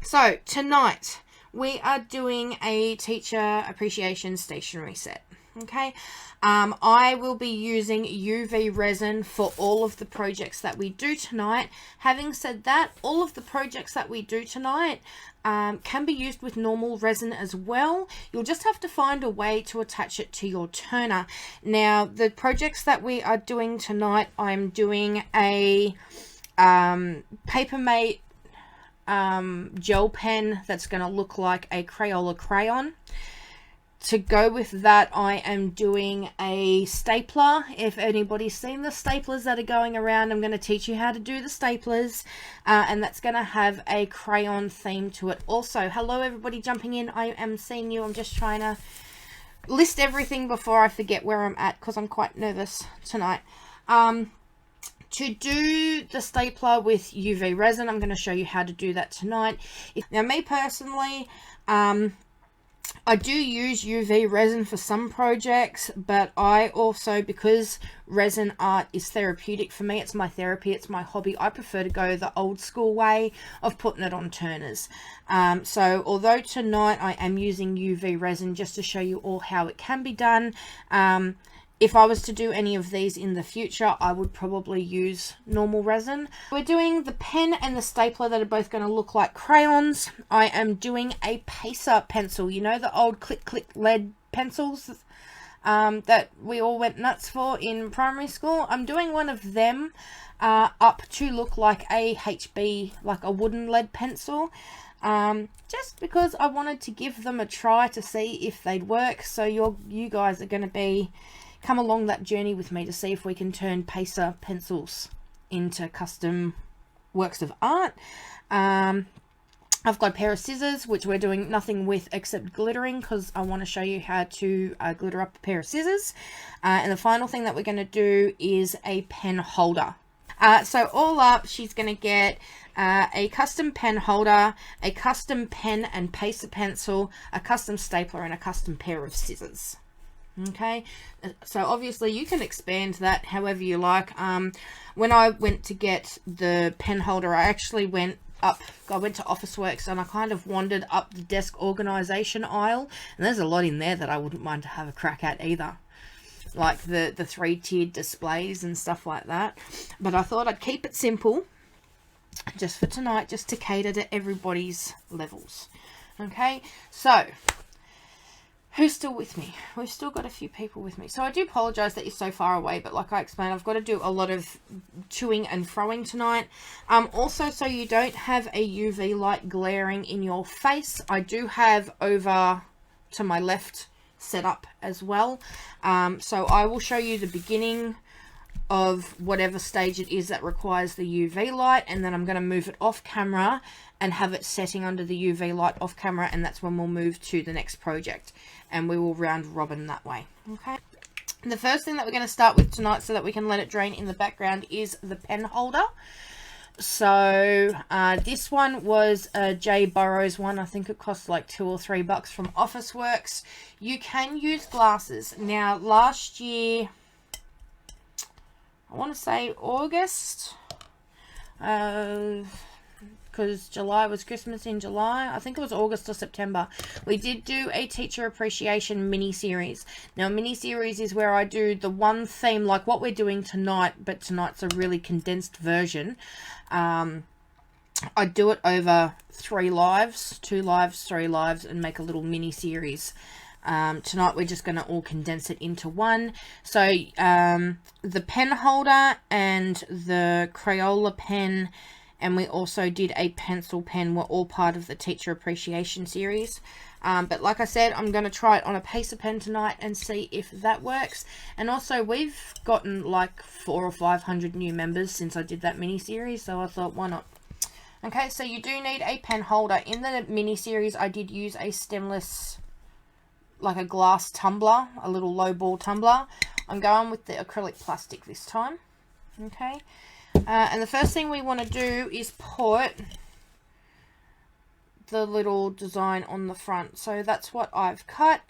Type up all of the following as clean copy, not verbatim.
So tonight we are doing a teacher appreciation stationery set. Okay, I will be using UV resin for all of the projects that we do tonight. Having said that, all of the projects that we do tonight can be used with normal resin as well. You'll just have to find a way to attach it to your turner. Now, the projects that we are doing tonight, I'm doing a Papermate gel pen that's going to look like a Crayola crayon. To go with that, I am doing a stapler. If anybody's seen the staplers that are going around, I'm going to teach you how to do the staplers, and that's going to have a crayon theme to it also. Hello everybody jumping in, I am seeing you. I'm just trying to list everything before I forget where I'm at because I'm quite nervous tonight. To do the stapler with UV resin, I'm going to show you how to do that tonight. Now, me personally, I do use UV resin for some projects, but I also, because resin art is therapeutic for me, it's my therapy, it's my hobby, I prefer to go the old school way of putting it on turners. So although tonight I am using UV resin just to show you all how it can be done, if I was to do any of these in the future, I would probably use normal resin. We're doing the pen and the stapler that are both going to look like crayons. I am doing a pacer pencil. You know, the old click lead pencils that we all went nuts for in primary school? I'm doing one of them up to look like a HB, like a wooden lead pencil. Just because I wanted to give them a try to see if they'd work. So you guys are going to come along that journey with me to see if we can turn pacer pencils into custom works of art. I've got a pair of scissors, which we're doing nothing with except glittering because I want to show you how to glitter up a pair of scissors. And the final thing that we're going to do is a pen holder. So all up, she's going to get a custom pen holder, a custom pen and pacer pencil, a custom stapler, and a custom pair of scissors. Okay, so obviously you can expand that however you like. When I went to get the pen holder, I actually went to OfficeWorks and I kind of wandered up the desk organization aisle, and there's a lot in there that I wouldn't mind to have a crack at either, like the 3-tiered displays and stuff like that. But I thought I'd keep it simple just for tonight, just to cater to everybody's levels. Okay, so who's still with me? We've still got a few people with me. So I do apologise that you're so far away, but like I explained, I've got to do a lot of toing and froing tonight. Also, so you don't have a UV light glaring in your face, I do have over to my left set up as well. So I will show you the beginning of whatever stage it is that requires the UV light, and then I'm going to move it off camera and have it setting under the UV light off camera, and that's when we'll move to the next project and we will round robin that way. Okay, the first thing that we're going to start with tonight, so that we can let it drain in the background, is the pen holder. So this one was a J Burrows one. I think it cost like $2 or $3 from OfficeWorks. You can use glasses. Now last year, I want to say August, because July was Christmas in July. I think it was August or September. We did do a teacher appreciation mini series. Now, mini series is where I do the one theme like what we're doing tonight, but tonight's a really condensed version. I do it over 3 lives, 2 lives, 3 lives, and make a little mini series. Tonight we're just going to all condense it into one. So the pen holder and the Crayola pen, and we also did a pencil pen, were all part of the teacher appreciation series. But like I said, I'm going to try it on a pacer pen tonight and see if that works. And also, we've gotten like 400 or 500 new members since I did that mini series, so I thought, why not? Okay, so you do need a pen holder. In the mini series, I did use a stemless, like a glass tumbler, a little low ball tumbler. I'm going with the acrylic plastic this time. Okay, and the first thing we want to do is put the little design on the front. So that's what I've cut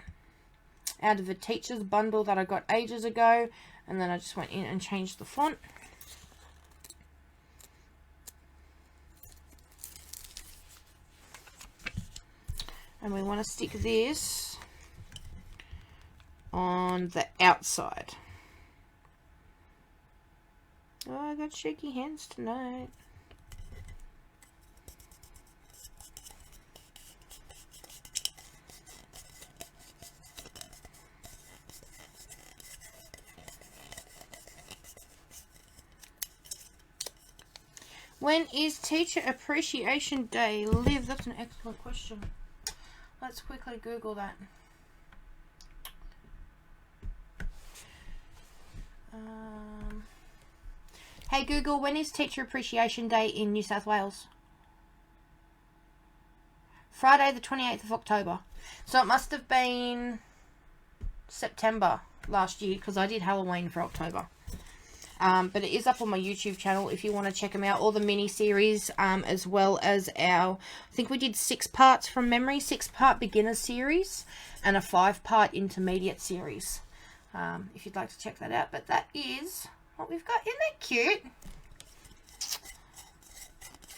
out of a teacher's bundle that I got ages ago, and then I just went in and changed the font. And we want to stick this on the outside. Oh, I got shaky hands tonight. When is Teacher Appreciation Day, Liv? That's an excellent question. Let's quickly Google that. Hey Google, when is Teacher Appreciation Day in New South Wales? Friday the 28th of October. So it must have been September last year, because I did Halloween for October. But it is up on my YouTube channel if you want to check them out. All the mini-series, as well as our, I think we did 6 parts from memory, 6-part beginner series, and a 5-part intermediate series. If you'd like to check that out. But that is what we've got. Isn't that cute?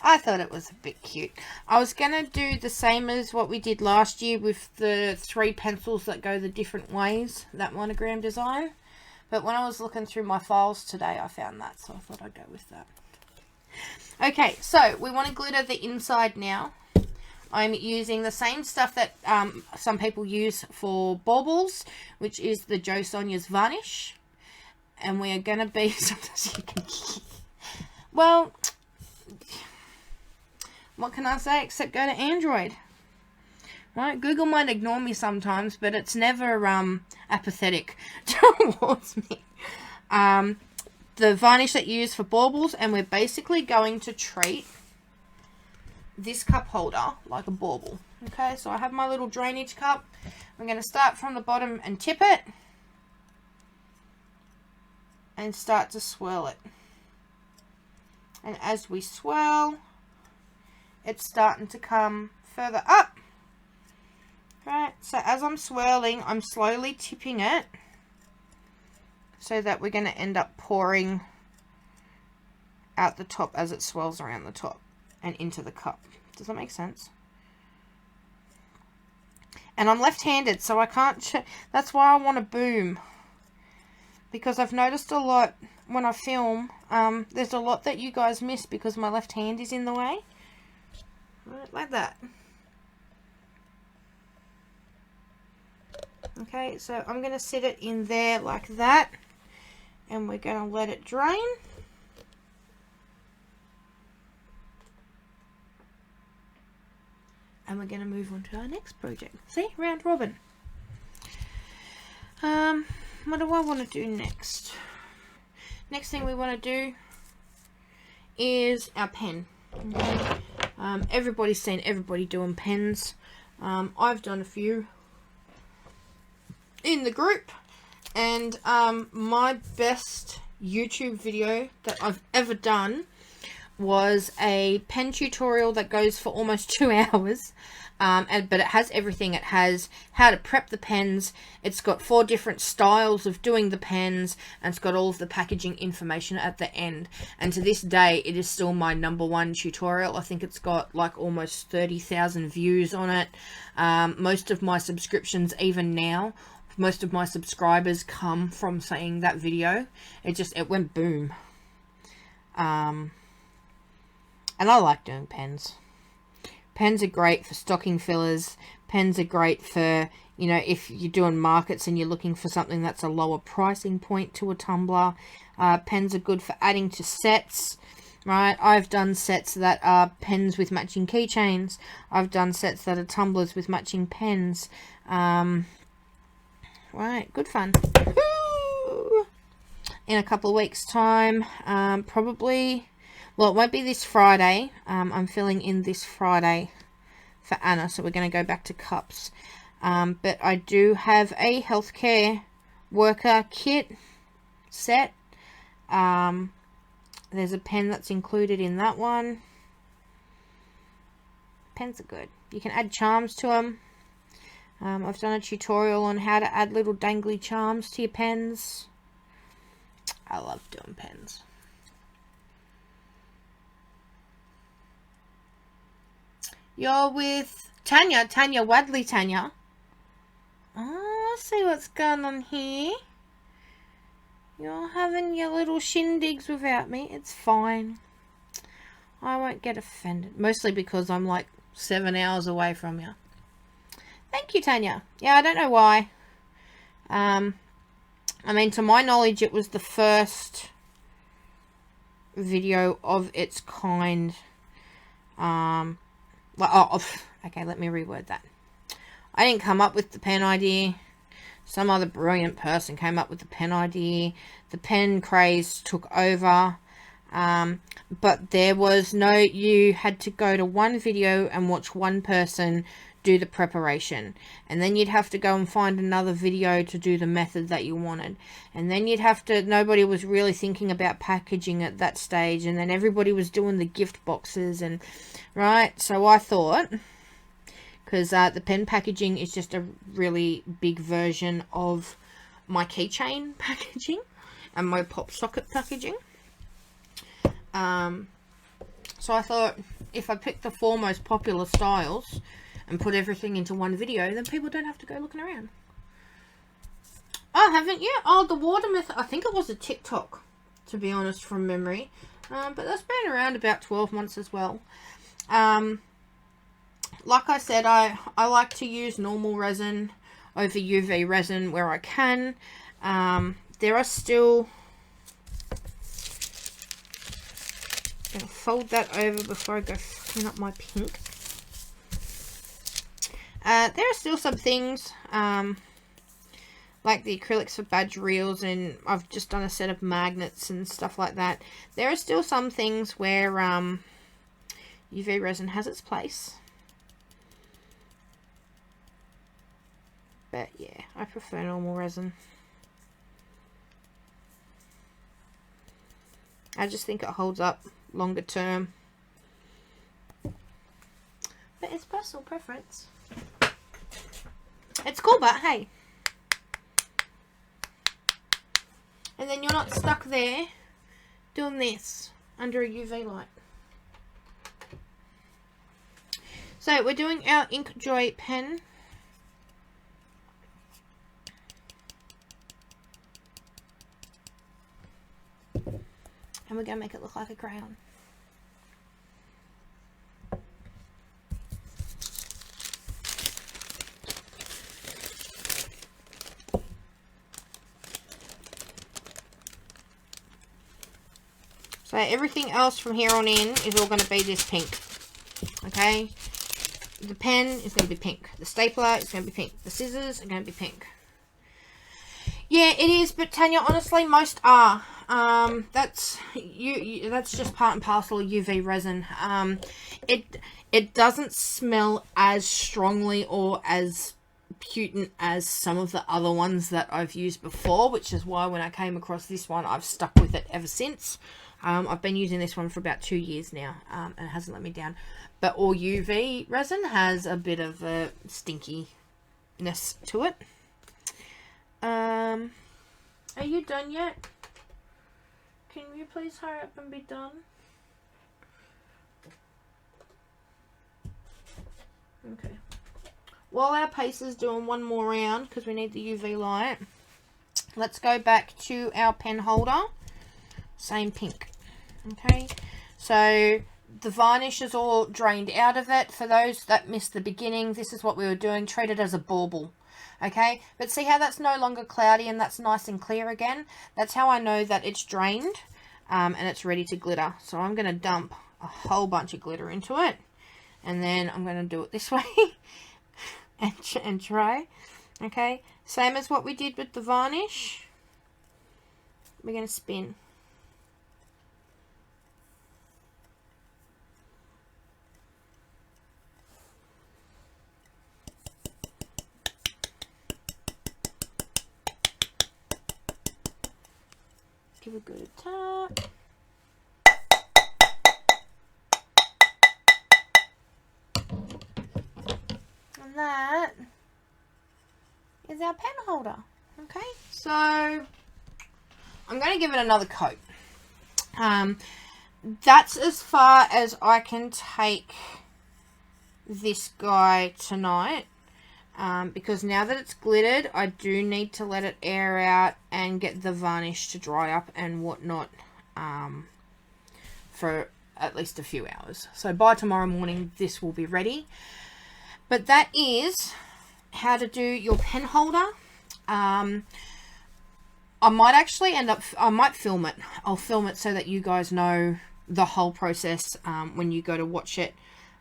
I thought it was a bit cute. I was going to do the same as what we did last year with the 3 pencils that go the different ways, that monogram design. But when I was looking through my files today, I found that, so I thought I'd go with that. Okay, so we want to glitter the inside now. I'm using the same stuff that some people use for baubles, which is the Jo Sonia's varnish. And we are going to be... Sometimes you can... Well, what can I say except go to Android? Right? Google might ignore me sometimes, but it's never apathetic towards me. The varnish that you use for baubles, and we're basically going to treat this cup holder like a bauble. Okay, so I have my little drainage cup. I'm going to start from the bottom and tip it, and start to swirl it. And as we swirl, it's starting to come further up. Right, so as I'm swirling, I'm slowly tipping it so that we're going to end up pouring out the top as it swirls around the top and into the cup. Does that make sense? And I'm left-handed, so I can't... That's why I want to boom. Because I've noticed a lot when I film, there's a lot that you guys miss because my left hand is in the way. Right, like that. Okay, so I'm going to set it in there like that, and we're going to let it drain. And we're going to move on to our next project. See, round robin. What do I want to do next? Next thing we want to do is our pen. Okay. Everybody's seen everybody doing pens. I've done a few in the group, and my best YouTube video that I've ever done was a pen tutorial that goes for almost 2 hours, but it has everything. It has how to prep the pens, it's got 4 different styles of doing the pens, and it's got all of the packaging information at the end. And to this day, it is still my #1 tutorial. I think it's got like almost 30,000 views on it. Most of my subscriptions, even now, most of my subscribers come from seeing that video. It went boom. And I like doing pens. Pens are great for stocking fillers. Pens are great for, you know, if you're doing markets and you're looking for something that's a lower pricing point to a tumbler. Pens are good for adding to sets. Right, I've done sets that are pens with matching keychains. I've done sets that are tumblers with matching pens. Right, good fun. In a couple of weeks' time, probably, well, it won't be this Friday. I'm filling in this Friday for Anna, so we're going to go back to cups. But I do have a healthcare worker kit set. There's a pen that's included in that one. Pens are good. You can add charms to them. I've done a tutorial on how to add little dangly charms to your pens. I love doing pens. You're with Tanya Wadley, Tanya. Oh, I see what's going on here. You're having your little shindigs without me. It's fine. I won't get offended. Mostly because I'm like 7 hours away from you. Thank you, Tanya. Yeah, I don't know why. I mean, to my knowledge, it was the first video of its kind. Okay, let me reword that. I didn't come up with the pen idea. Some other brilliant person came up with the pen idea. The pen craze took over. But there was no, you had to go to one video and watch one person do the preparation, and then you'd have to go and find another video to do the method that you wanted, and then you'd have to, nobody was really thinking about packaging at that stage, and then everybody was doing the gift boxes, and right, so I thought, because the pen packaging is just a really big version of my keychain packaging and my pop socket packaging. So I thought, if I pick the 4 most popular styles and put everything into one video, then people don't have to go looking around. Oh, haven't you? Oh, the water method. I think it was a TikTok, to be honest, from memory. But that's been around about 12 months as well. Like I said, I like to use normal resin over UV resin where I can. There are still... I'm going to fold that over before I go clean up my pink. There are still some things, like the acrylics for badge reels, and I've just done a set of magnets and stuff like that. There are still some things where UV resin has its place. But yeah, I prefer normal resin. I just think it holds up longer term. But it's personal preference. It's cool, but hey. And then you're not stuck there doing this under a UV light. So we're doing our InkJoy pen. And we're going to make it look like a crayon. So everything else from here on in is all going to be this pink. Okay? The pen is going to be pink. The stapler is going to be pink. The scissors are going to be pink. Yeah, it is, but Tanya, honestly, most are. That's just part and parcel of UV resin. It doesn't smell as strongly or as potent as some of the other ones that I've used before, which is why when I came across this one, I've stuck with it ever since. I've been using this one for about 2 years now, and it hasn't let me down. But all UV resin has a bit of a stinkiness to it. Are you done yet? Can you please hurry up and be done? Okay. While our pacer's doing one more round, because we need the UV light, let's go back to our pen holder. Same pink. Okay. So the varnish is all drained out of it. For those that missed the beginning, this is what we were doing. Treat it as a bauble. Okay, but see how that's no longer cloudy and that's nice and clear again? That's how I know that it's drained and it's ready to glitter. So I'm going to dump a whole bunch of glitter into it, and then I'm going to do it this way and try. Okay, same as what we did with the varnish. We're going to spin. Give a good tap. And that is our pen holder. Okay, so I'm going to give it another coat. That's as far as I can take this guy tonight. Because now that it's glittered, I do need to let it air out and get the varnish to dry up and whatnot for at least a few hours. So by tomorrow morning, this will be ready. But that is how to do your pen holder. I might actually I might film it. I'll film it so that you guys know the whole process when you go to watch it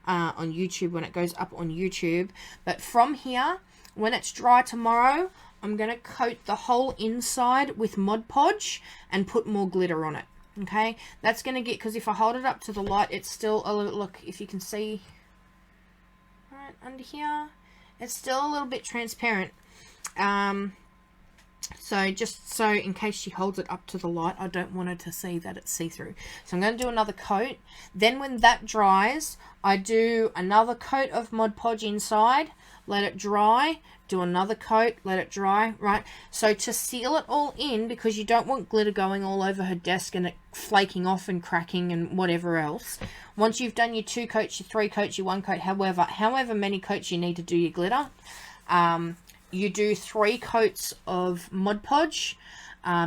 on YouTube, when it goes up on YouTube. But from here, when it's dry tomorrow, I'm going to coat the whole inside with Mod Podge and put more glitter on it. Okay, that's going to get, because if I hold it up to the light, it's still a little, look, if you can see right under here, it's still a little bit transparent. So just so in case she holds it up to the light, I don't want her to see that it's see-through. So I'm going to do another coat. Then when that dries, I do another coat of Mod Podge inside, let it dry, do another coat, let it dry, right? So to seal it all in, because you don't want glitter going all over her desk and it flaking off and cracking and whatever else. Once you've done your 2 coats, your 3 coats, your 1 coat, however many coats you need to do your glitter, you do 3 coats of Mod Podge,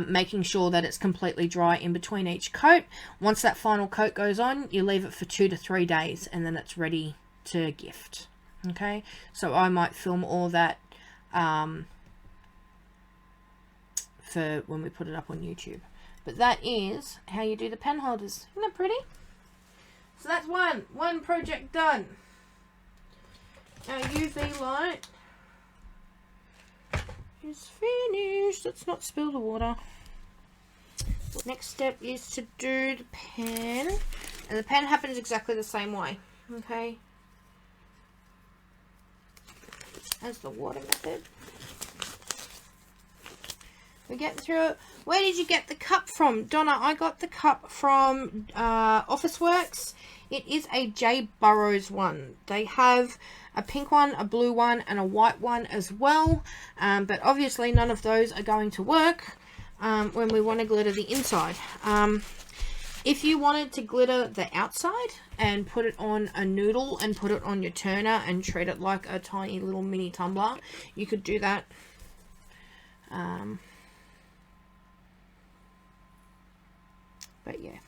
making sure that it's completely dry in between each coat. Once that final coat goes on, you leave it for 2 to 3 days and then it's ready to gift. Okay, so I might film all that for when we put it up on YouTube. But that is how you do the pen holders. Isn't that pretty? So that's one project done. Our UV light is finished. Let's not spill the water. Next step is to do the pen, and the pen happens exactly the same way, okay, as the water method. We're getting through it. Where did you get the cup from? Donna, I got the cup from OfficeWorks. It is a J Burrows one. They have a pink one, a blue one, and a white one as well. But obviously none of those are going to work when we want to glitter the inside. If you wanted to glitter the outside and put it on a noodle and put it on your turner and treat it like a tiny little mini tumbler, you could do that. But yeah.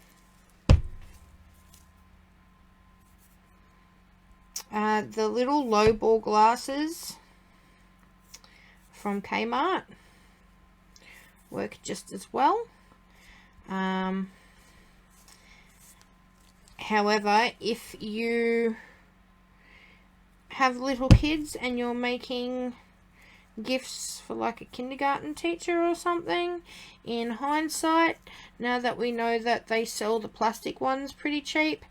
The little low ball glasses from Kmart work just as well. However, if you have little kids and you're making gifts for like a kindergarten teacher or something, in hindsight, now that we know that they sell the plastic ones pretty cheap,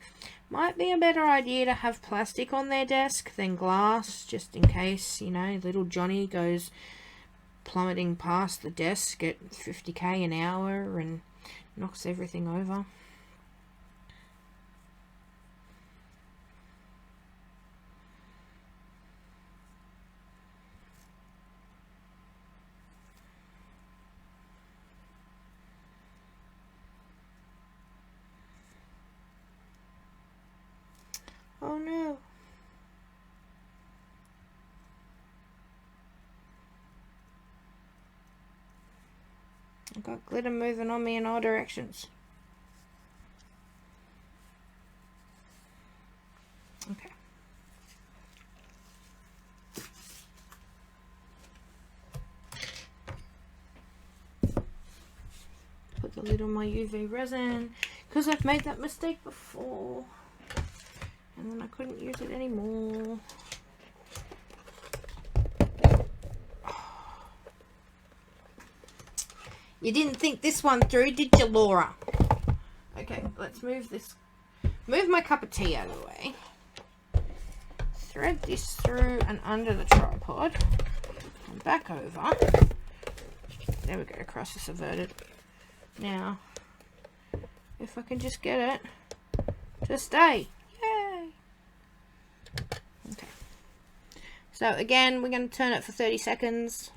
might be a better idea to have plastic on their desk than glass, just in case, you know, little Johnny goes plummeting past the desk at 50k an hour and knocks everything over. Oh no. I've got glitter moving on me in all directions. Okay. Put the lid on my UV resin because I've made that mistake before. And then I couldn't use it anymore. You didn't think this one through, did you, Laura? Okay, let's move this. Move my cup of tea out of the way. Thread this through and under the tripod. And back over. There we go, crisis averted. Now, if I can just get it to stay. Yay! Okay. So again, we're going to turn it for 30 seconds.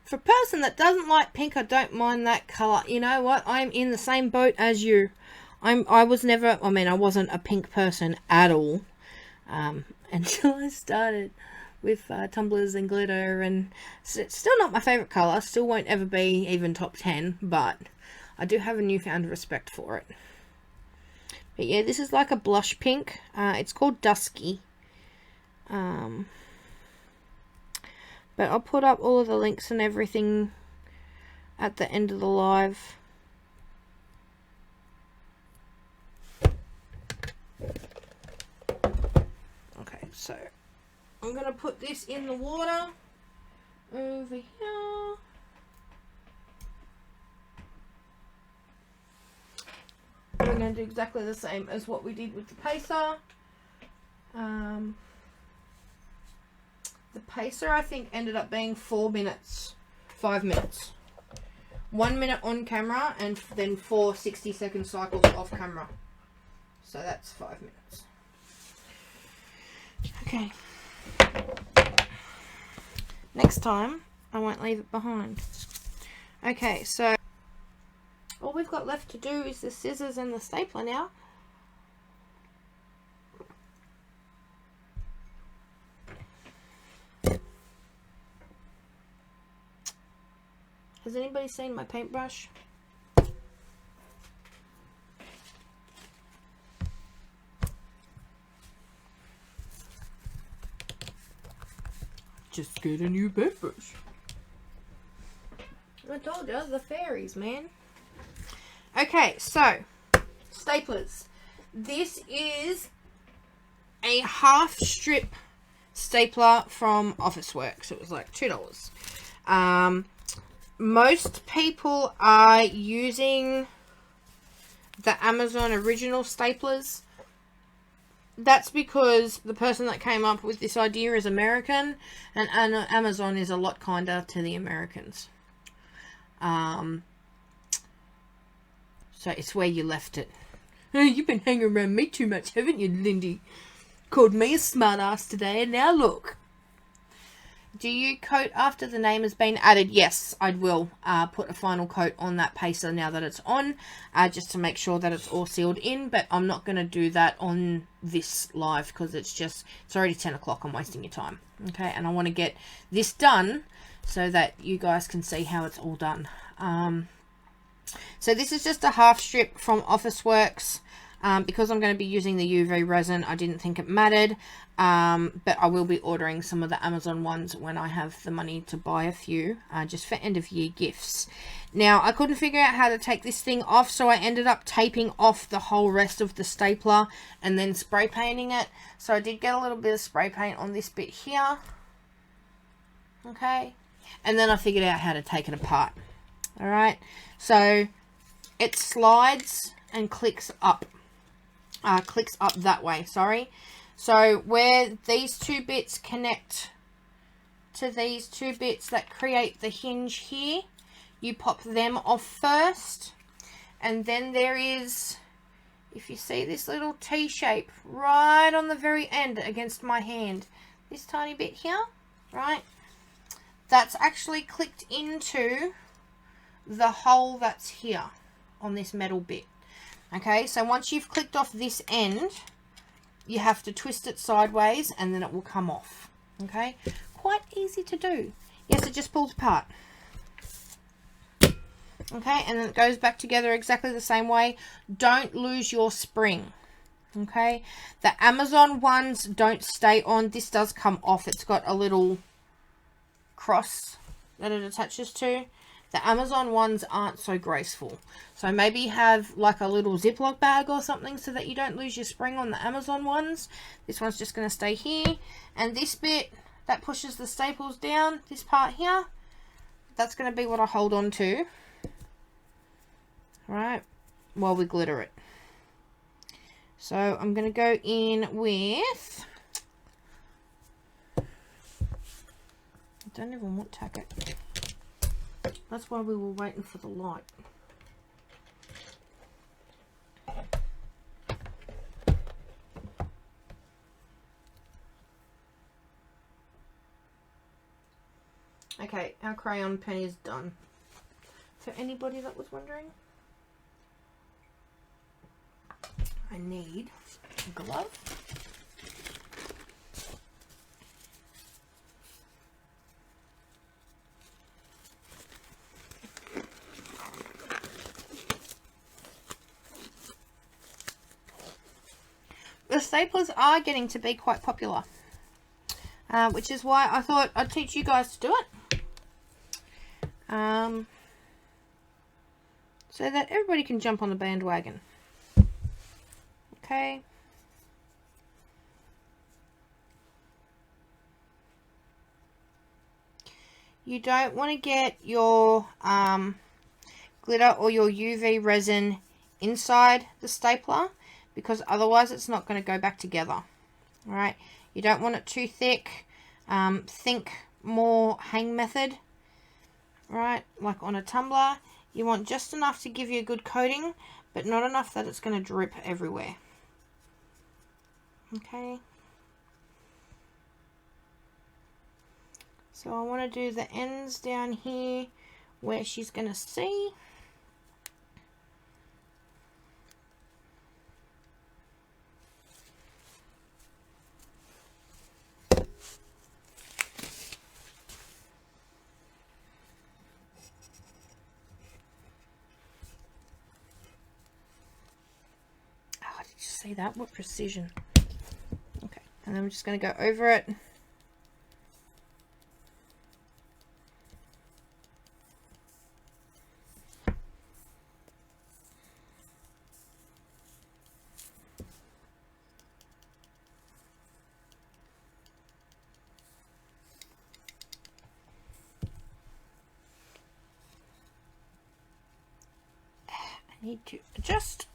For a person that doesn't like pink, I don't mind that colour. You know what? I'm in the same boat as you. I was never, I mean, I wasn't a pink person at all, until I started with tumblers and glitter, and it's still not my favourite colour, still won't ever be even top 10, but I do have a newfound respect for it. But yeah, this is like a blush pink. It's called Dusky. But I'll put up all of the links and everything at the end of the live. Okay, so I'm going to put this in the water over here. We're going to do exactly the same as what we did with the pacer. The pacer, I think, ended up being 4 minutes, 5 minutes. 1 minute on camera and then 4 60-second cycles off camera. So that's 5 minutes. Okay. Next time, I won't leave it behind. Okay, so all we've got left to do is the scissors and the stapler now. Has anybody seen my paintbrush? Just get a new paintbrush. I told you, the fairies, man. Okay, so staplers. This is a half strip stapler from OfficeWorks. It was like $2. Most people are using the Amazon original staplers. That's because the person that came up with this idea is American, and Amazon is a lot kinder to the Americans. So it's where you left it. You've been hanging around me too much, haven't you, Lindy? Called me a smartass today, and now look. Do you coat after the name has been added? Yes, I will put a final coat on that pacer now that it's on, just to make sure that it's all sealed in, but I'm not going to do that on this live because it's already 10 o'clock. I'm wasting your time. Okay, and I want to get this done so that you guys can see how it's all done. So this is just a half strip from OfficeWorks. Because I'm going to be using the UV resin, I didn't think it mattered, but I will be ordering some of the Amazon ones when I have the money to buy a few, just for end of year gifts. Now, I couldn't figure out how to take this thing off, so I ended up taping off the whole rest of the stapler and then spray painting it. So I did get a little bit of spray paint on this bit here. Okay, and then I figured out how to take it apart. Alright, so it slides and clicks up. Clicks up that way, sorry. So where these two bits connect to these two bits that create the hinge here, you pop them off first, and then there is, if you see this little T shape right on the very end against my hand, this tiny bit here, right, that's actually clicked into the hole that's here on this metal bit. Okay, so once you've clicked off this end, you have to twist it sideways and then it will come off. Okay, quite easy to do. Yes, it just pulls apart. Okay, and then it goes back together exactly the same way. Don't lose your spring. Okay, the Amazon ones don't stay on. This does come off. It's got a little cross that it attaches to. The Amazon ones aren't so graceful. So maybe have like a little Ziploc bag or something so that you don't lose your spring on the Amazon ones. This one's just going to stay here. And this bit that pushes the staples down, this part here, that's going to be what I hold on to. Right, while we glitter it. So I'm going to go in with, I don't even want tack it. That's why we were waiting for the light. Okay, our crayon pen is done. For anybody that was wondering. I need a glove. The staplers are getting to be quite popular, which is why I thought I'd teach you guys to do it, so that everybody can jump on the bandwagon. Okay. You don't want to get your glitter or your UV resin inside the stapler, because otherwise it's not going to go back together. All right, you don't want it too thick. Think more hang method, right? Like on a tumbler, you want just enough to give you a good coating, but not enough that it's going to drip everywhere. Okay. So I want to do the ends down here where she's going to see. See that? What precision. Okay, and then we're just going to go over it. I need to adjust.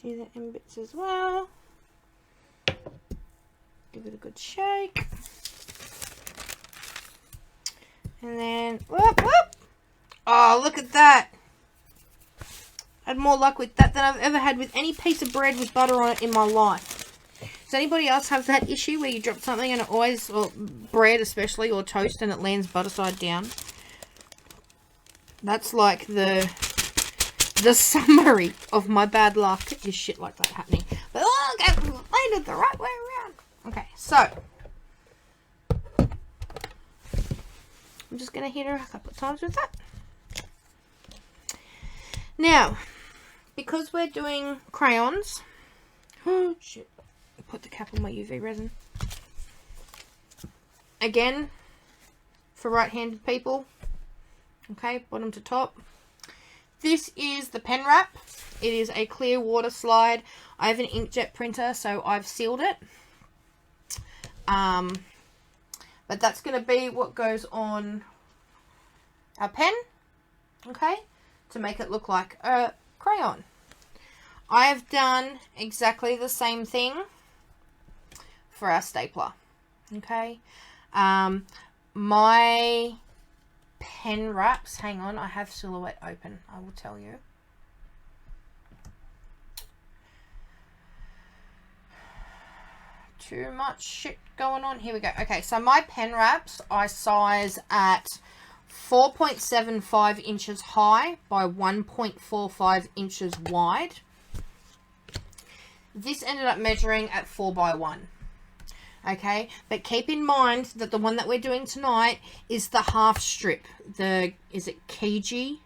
Do the end bits as well. Give it a good shake. And then, whoop, whoop. Oh, look at that. I had more luck with that than I've ever had with any piece of bread with butter on it in my life. Does anybody else have that issue where you drop something and it always, or bread especially, or toast, and it lands butter side down? That's like the summary of my bad luck is shit like that happening. But oh, I landed the right way around. Okay, so I'm just going to hit her a couple of times with that. Now, because we're doing crayons, oh shit, I put the cap on my UV resin. Again, for right-handed people, okay, bottom to top. This is the pen wrap. It is a clear water slide. I have an inkjet printer, so I've sealed it. But that's going to be what goes on our pen, okay, to make it look like a crayon. I've done exactly the same thing for our stapler, okay. My pen wraps, hang on, I have Silhouette open, I will tell you. Too much shit going on. Here we go. Okay, so my pen wraps I size at 4.75 inches high by 1.45 inches wide. This ended up measuring at 4 by 1. Okay, but keep in mind that the one that we're doing tonight is the half strip. Is it Keji?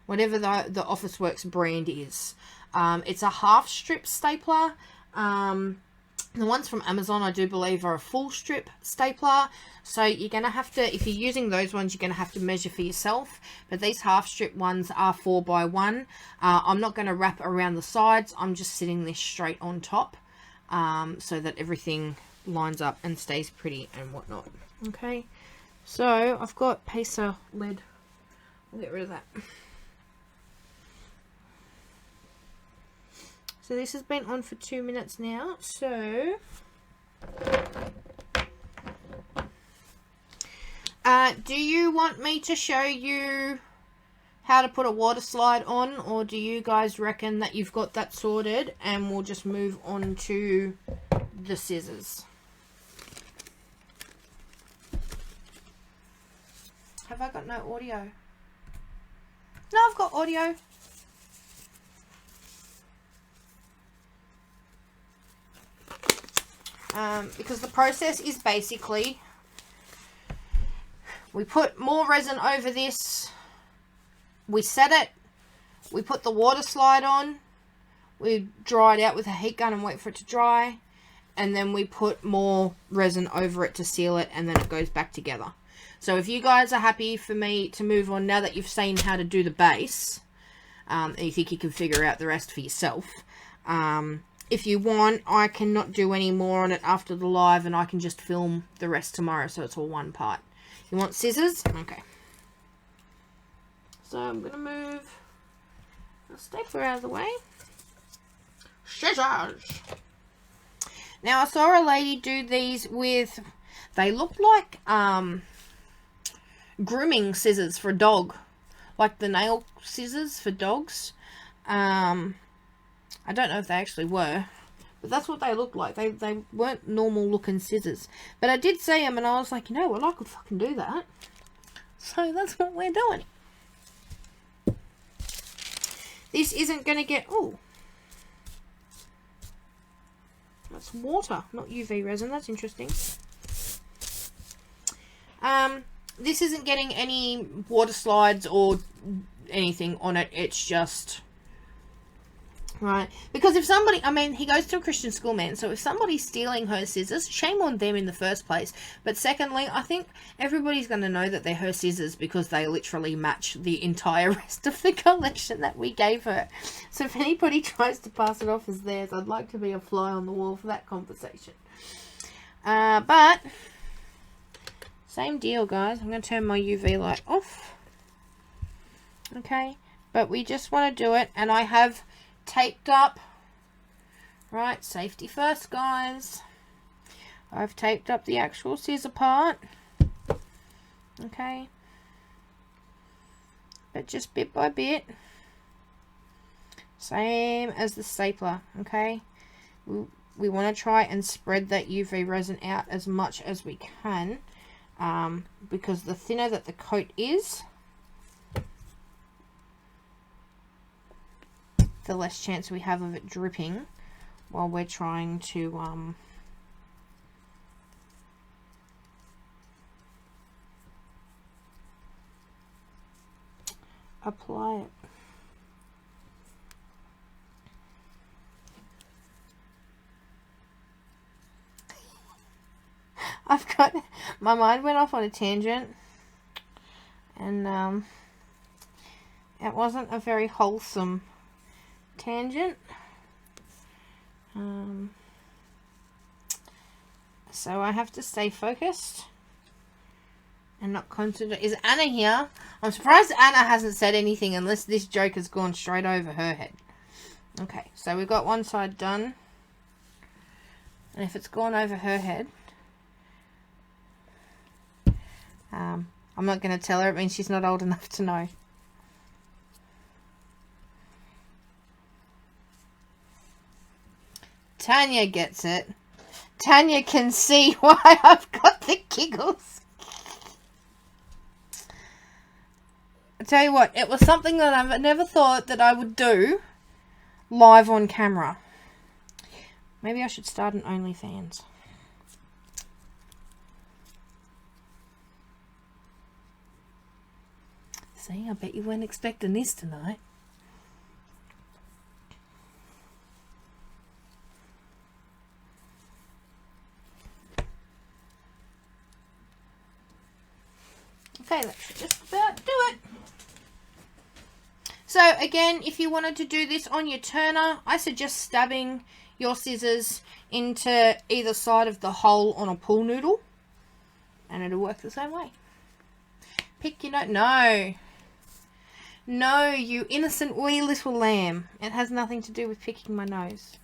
Whatever the OfficeWorks brand is. It's a half strip stapler. The ones from Amazon, I do believe, are a full strip stapler. So you're going to have to, if you're using those ones, you're going to have to measure for yourself. But these half strip ones are 4 by 1. I'm not going to wrap around the sides. I'm just sitting this straight on top so that everything lines up and stays pretty and whatnot. Okay, so I've got pacer lead. I'll get rid of that. So this has been on for 2 minutes now. So do you want me to show you how to put a water slide on, or do you guys reckon that you've got that sorted and we'll just move on to the scissors? Have I got no audio? No, I've got audio. Because the process is basically, we put more resin over this, we set it, we put the water slide on, we dry it out with a heat gun and wait for it to dry, and then we put more resin over it to seal it, and then it goes back together. So if you guys are happy for me to move on now that you've seen how to do the base, and you think you can figure out the rest for yourself, if you want, I can not do any more on it after the live, and I can just film the rest tomorrow, so it's all one part. You want scissors? Okay. So I'm going to move the stapler out of the way. Scissors! Now, I saw a lady do these with, they look like grooming scissors for a dog. Like the nail scissors for dogs. I don't know if they actually were, but that's what they looked like. They weren't normal looking scissors. But I did see them and I was like, you know what, I could fucking do that. So that's what we're doing. This isn't going to get, oh, that's water, not UV resin. That's interesting. This isn't getting any water slides or anything on it. It's just... Right, because if somebody, I mean, he goes to a Christian school, man, so if somebody's stealing her scissors, shame on them in the first place. But secondly, I think everybody's going to know that they're her scissors because they literally match the entire rest of the collection that we gave her. So if anybody tries to pass it off as theirs, I'd like to be a fly on the wall for that conversation. But, same deal, guys. I'm going to turn my UV light off. Okay, but we just want to do it, and I have taped up, right, safety first, guys. I've taped up the actual scissor part, okay, but just bit by bit, same as the stapler, okay. We want to try and spread that UV resin out as much as we can, because the thinner that the coat is, the less chance we have of it dripping while we're trying to apply it. I've got, my mind went off on a tangent, and it wasn't a very wholesome tangent. So I have to stay focused and not concentrate. Is Anna here? I'm surprised Anna hasn't said anything unless this joke has gone straight over her head. Okay, so we've got one side done, and if it's gone over her head, I'm not going to tell her. It means she's not old enough to know. Tanya gets it. Tanya can see why I've got the giggles. I tell you what, it was something that I've never thought that I would do live on camera. Maybe I should start an OnlyFans. See, I bet you weren't expecting this tonight. Okay, let's just about do it. So again, if you wanted to do this on your turner, I suggest stabbing your scissors into either side of the hole on a pool noodle, and it'll work the same way. Pick your nose. No. No, you innocent wee little lamb. It has nothing to do with picking my nose.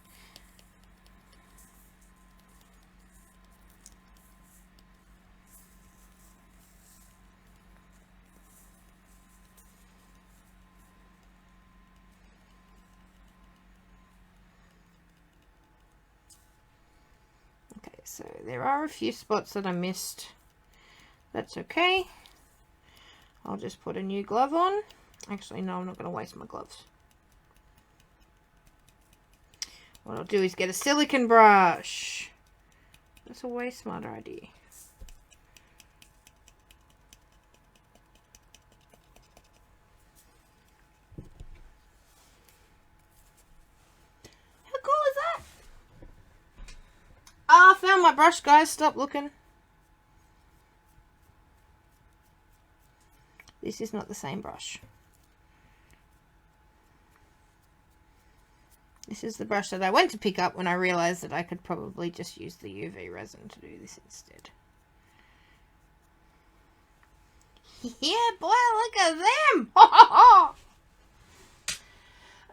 So there are a few spots that I missed. That's okay. I'll just put a new glove on. Actually, no, I'm not going to waste my gloves. What I'll do is get a silicone brush. That's a way smarter idea. How cool is that? Ah, I found my brush, guys. Stop looking. This is not the same brush. This is the brush that I went to pick up when I realized that I could probably just use the UV resin to do this instead. Yeah, boy, look at them!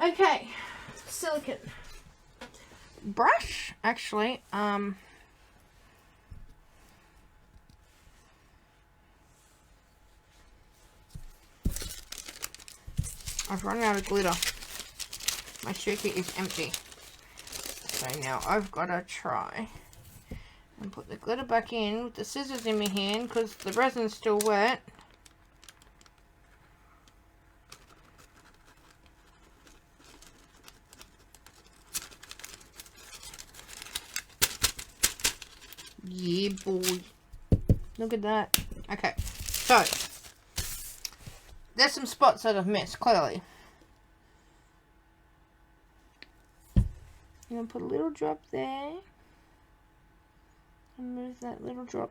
Okay, silicone brush. Actually, I've run out of glitter. My shaker is empty. So now I've got to try and put the glitter back in with the scissors in my hand because the resin's still wet. Yeah, boy. Look at that. Okay, so there's some spots that I've missed, clearly. I'm going to put a little drop there. And move that little drop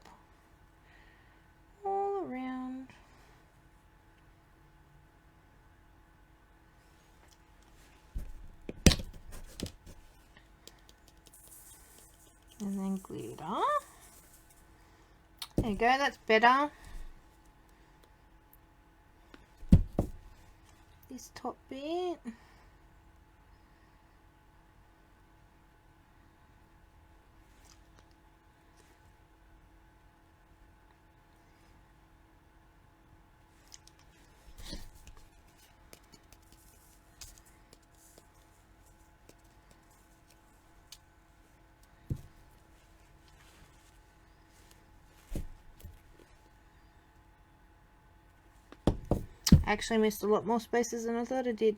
all around. And then glitter. There you go, that's better. This top bit. I actually missed a lot more spaces than I thought I did.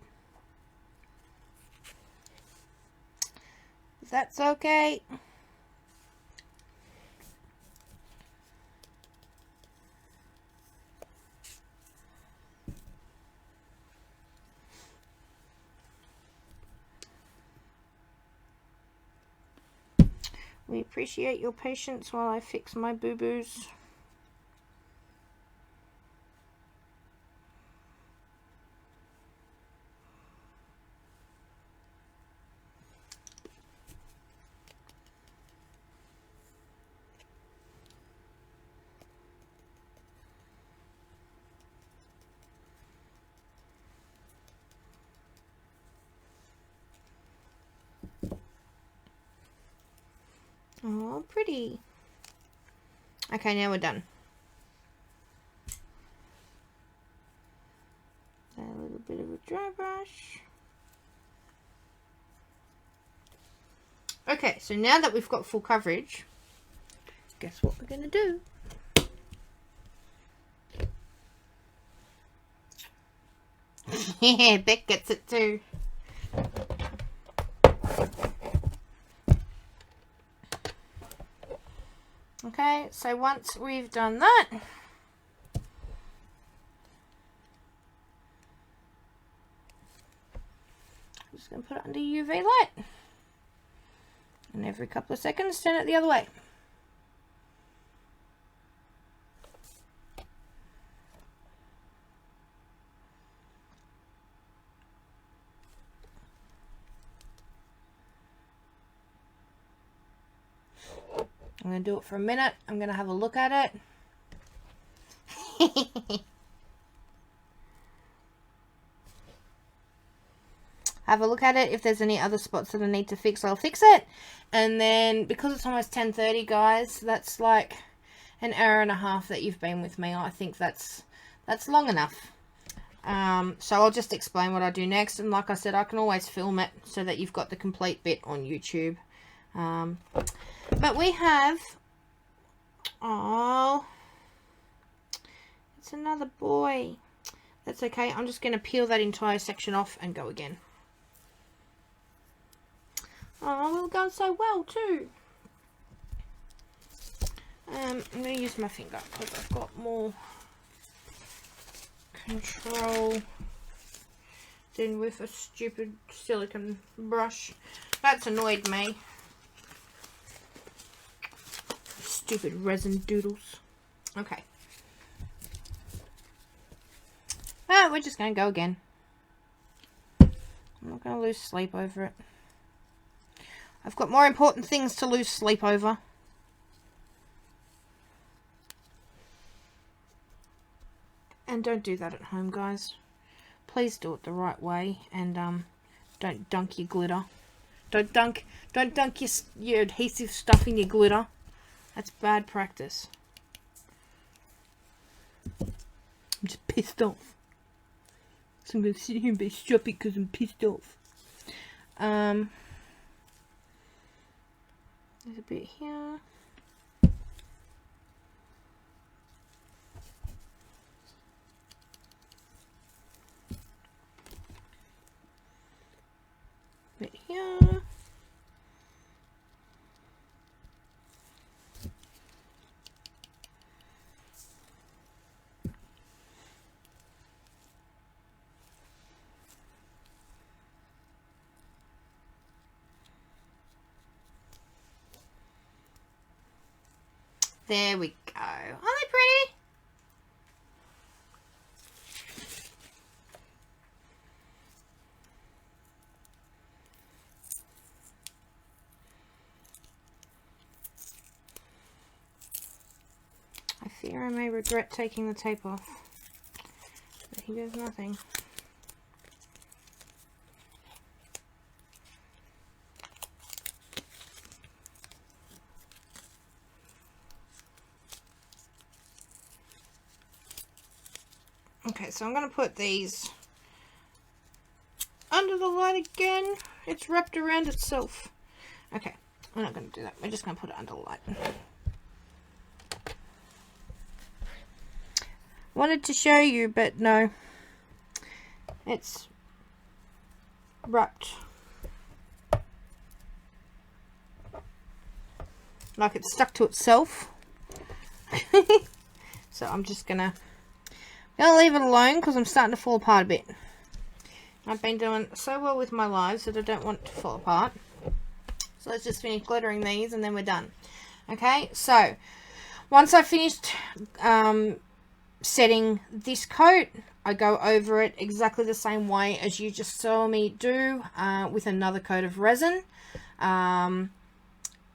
That's okay. We appreciate your patience while I fix my boo-boos. Oh, pretty. Okay, now we're done. A little bit of a dry brush. Okay, so now that we've got full coverage, guess what we're going to do? Yeah, Beck gets it too. Okay, so once we've done that, I'm just going to put it under UV light. And every couple of seconds, turn it the other way. I'm going to do it for a minute. I'm going to have a look at it. Have a look at it. If there's any other spots that I need to fix, I'll fix it. And then, because it's almost 10:30, guys, that's like an hour and a half that you've been with me. I think that's long enough. So I'll just explain what I do next. And like I said, I can always film it so that you've got the complete bit on YouTube. But we have, oh, it's It's another boy. That's okay. I'm just going to peel that entire section off and go again. Oh, we're going so well too. I'm going to use my finger because I've got more control than with a stupid silicone brush. That's annoyed me. Stupid resin doodles. Okay. Ah, we're just going to go again. I'm not going to lose sleep over it. I've got more important things to lose sleep over. And don't do that at home, guys. Please do it the right way, and don't dunk your glitter. Don't dunk your adhesive stuff in your glitter. That's bad practice. I'm just pissed off. So I'm going to sit here and be stroppy because I'm pissed off. There's a bit here. Bit here. There we go. Aren't they pretty? I fear I may regret taking the tape off. But he does nothing. Okay, so I'm going to put these under the light again. It's wrapped around itself. Okay, we're not going to do that. We're just going to put it under the light. Wanted to show you, but no. It's wrapped. Like it's stuck to itself. So I'm just going to leave it alone because I'm starting to fall apart a bit. I've been doing so well with my lives that I don't want it to fall apart. So let's just finish glittering these and then we're done. Okay, so once I've finished setting this coat, I go over it exactly the same way as you just saw me do with another coat of resin.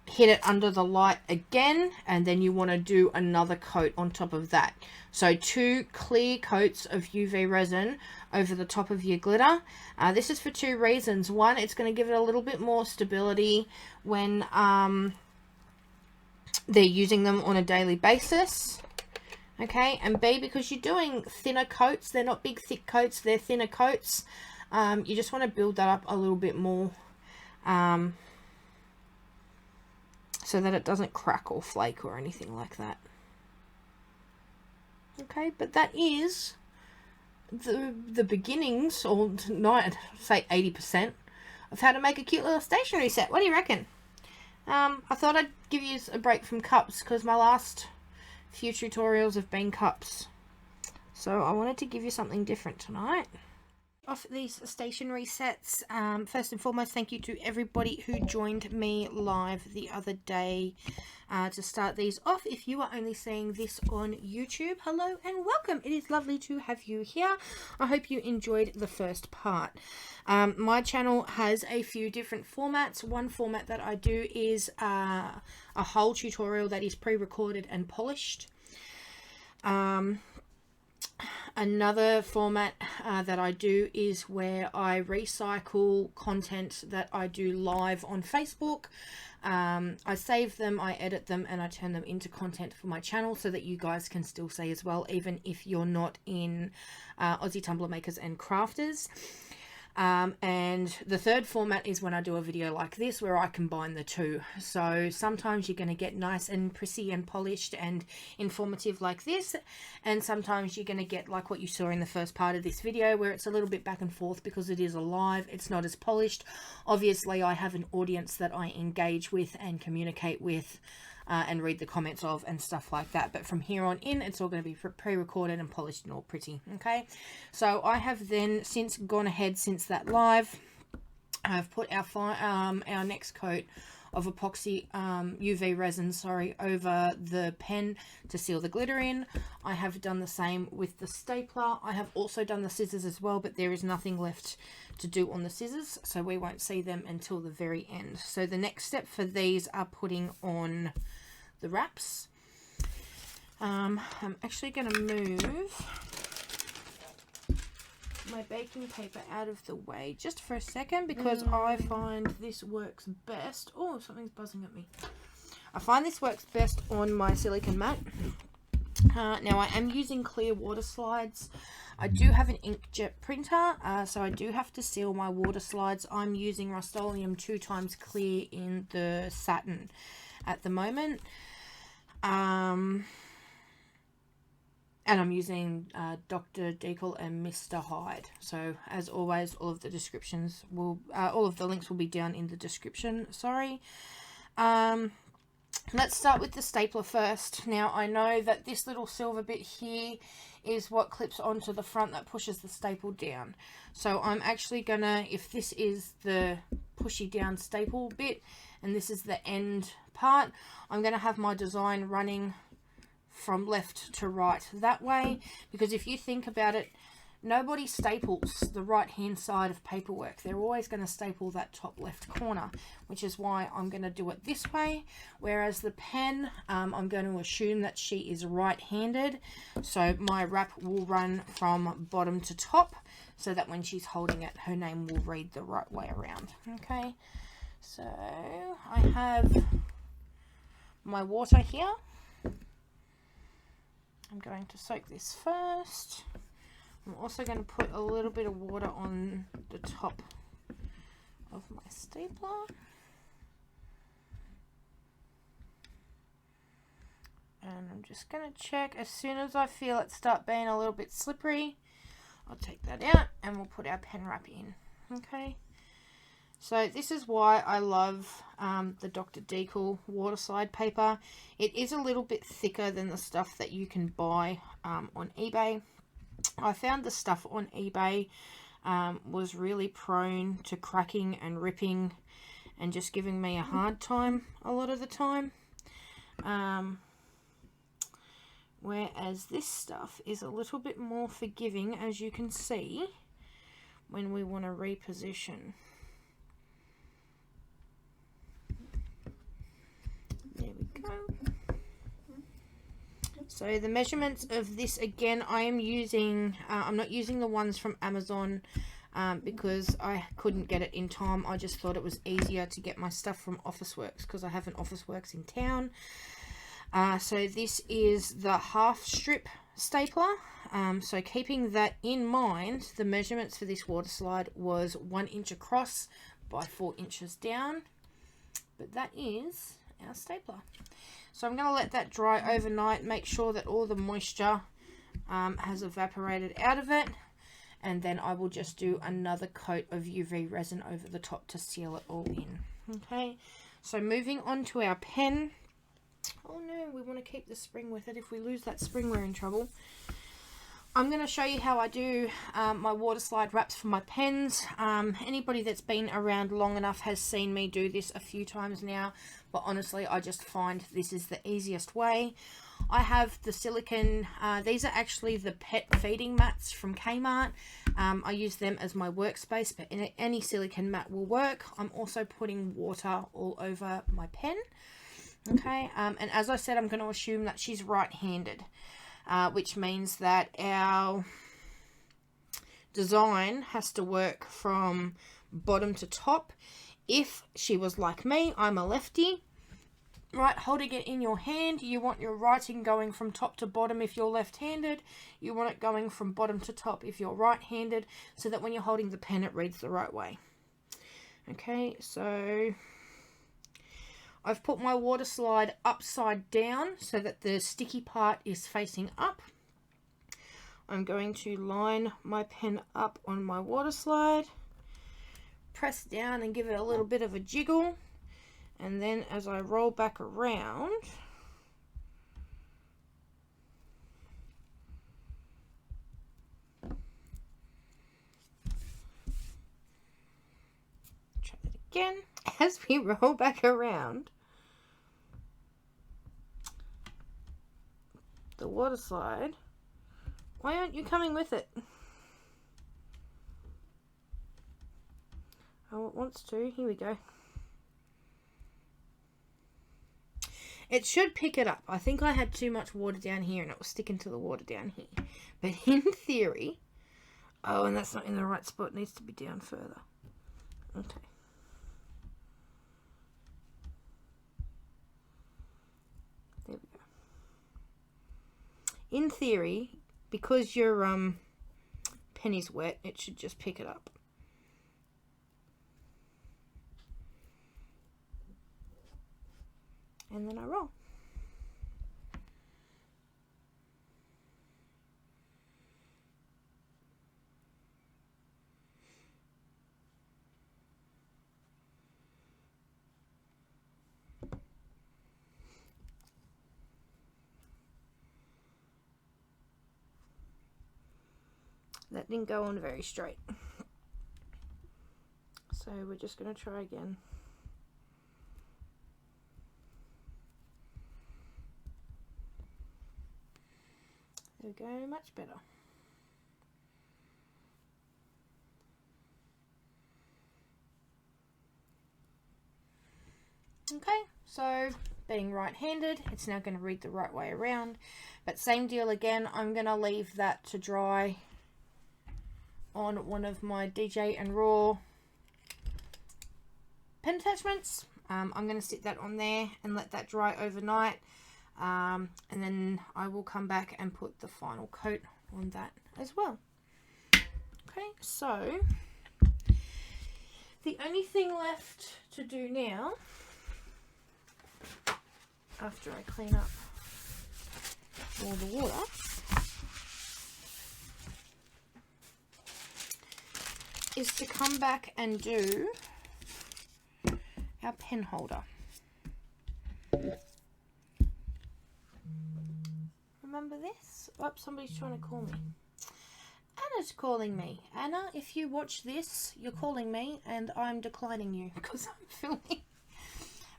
Hit it under the light again, and then you want to do another coat on top of that. So 2 clear coats of UV resin over the top of your glitter. This is for 2 reasons. One, it's going to give it a little bit more stability when they're using them on a daily basis. Okay, and B, because you're doing thinner coats, they're not big thick coats, they're thinner coats. You just want to build that up a little bit more so that it doesn't crack or flake or anything like that. Okay, but that is the beginnings, or not, say 80% of how to make a cute little stationery set. What do you reckon? I thought I'd give you a break from cups because my last few tutorials have been cups. So I wanted to give you something different tonight. Off these stationery sets, first and foremost, thank you to everybody who joined me live the other day to start these off. If you are only seeing this on YouTube, hello and welcome. It is lovely to have you here. I hope you enjoyed the first part. My channel has a few different formats. One format that I do is a whole tutorial that is pre-recorded and polished. Another format that I do is where I recycle content that I do live on Facebook. I save them, I edit them, and I turn them into content for my channel so that you guys can still see as well, even if you're not in Aussie Tumbler Makers and Crafters. And the third format is when I do a video like this where I combine the two. So sometimes you're going to get nice and prissy and polished and informative like this, and sometimes you're going to get like what you saw in the first part of this video where it's a little bit back and forth because it is a live, it's not as polished. Obviously I have an audience that I engage with and communicate with and read the comments of and stuff like that, but from here on in it's all going to be pre-recorded and polished and all pretty. Okay, so I have then since gone ahead since that live, I've put our next coat of epoxy UV resin, sorry, over the pen to seal the glitter in. I have done the same with the stapler. I have also done the scissors as well, but there is nothing left to do on the scissors, so we won't see them until the very end. So the next step for these are putting on the wraps. I'm actually going to move my baking paper out of the way just for a second because I find this works best. Oh, something's buzzing at me. I find this works best on my silicone mat. Now I am using clear water slides. I do have an inkjet printer, so I do have to seal my water slides. I'm using Rust-Oleum 2x clear in the satin at the moment. And I'm using Dr Decal and Mr Hyde. So as always, all of the descriptions will, all of the links will be down in the description. Sorry. Let's start with the stapler first. Now I know that this little silver bit here is what clips onto the front that pushes the staple down. So I'm actually gonna, if this is the pushy down staple bit and this is the end part, I'm gonna have my design running from left to right that way, because if you think about it, nobody staples the right hand side of paperwork. They're always going to staple that top left corner, which is why I'm going to do it this way. Whereas the pen, I'm going to assume that she is right-handed, so my wrap will run from bottom to top so that when she's holding it, her name will read the right way around. Okay, so I have my water here. I'm going to soak this first. I'm also going to put a little bit of water on the top of my stapler. And I'm just going to check as soon as I feel it start being a little bit slippery, I'll take that out and we'll put our pen wrap in. Okay. So this is why I love the Dr Decal waterslide paper. It is a little bit thicker than the stuff that you can buy on eBay. I found the stuff on eBay was really prone to cracking and ripping and just giving me a hard time a lot of the time. Whereas this stuff is a little bit more forgiving, as you can see, when we want to reposition. There we go. So the measurements of this, again, I am using, I'm not using the ones from Amazon because I couldn't get it in time. I just thought it was easier to get my stuff from OfficeWorks because I have an OfficeWorks in town. So this is the half strip stapler. So keeping that in mind, the measurements for this water slide was 1 inch across by 4 inches down. But that is our stapler. So I'm going to let that dry overnight, make sure that all the moisture has evaporated out of it, and then I will just do another coat of UV resin over the top to seal it all in. Okay, so moving on to our pen. Oh no, we want to keep the spring with it. If we lose that spring, we're in trouble. I'm going to show you how I do my water slide wraps for my pens. Anybody that's been around long enough has seen me do this a few times now, but honestly I just find this is the easiest way. I have the silicone, these are actually the pet feeding mats from Kmart. I use them as my workspace, but any silicone mat will work. I'm also putting water all over my pen. Okay, and as I said, I'm going to assume that she's right-handed. Which means that our design has to work from bottom to top. If she was like me, I'm a lefty, right, holding it in your hand, you want your writing going from top to bottom if you're left-handed. You want it going from bottom to top if you're right-handed, so that when you're holding the pen, it reads the right way. Okay, so I've put my water slide upside down so that the sticky part is facing up. I'm going to line my pen up on my water slide, press down and give it a little bit of a jiggle, and then as I roll back around, try that again, as we roll back around, the water slide, why aren't you coming with it? Oh, it wants to. Here we go. It should pick it up. I think I had too much water down here and it was sticking to the water down here. But in theory... Oh, and that's not in the right spot. It needs to be down further. Okay. There we go. In theory, because your pen is wet, it should just pick it up. And then I roll. That didn't go on very straight. So we're just going to try again. There we go, much better. Okay, so being right-handed, it's now going to read the right way around. But same deal again, I'm going to leave that to dry on one of my DJ and Raw pen attachments. I'm going to stick that on there and let that dry overnight. And then I will come back and put the final coat on that as well. Okay, so the only thing left to do now, after I clean up all the water, is to come back and do our pen holder. Remember this? Oh, somebody's trying to call me. Anna's calling me. Anna, if you watch this, you're calling me and I'm declining you because I'm filming.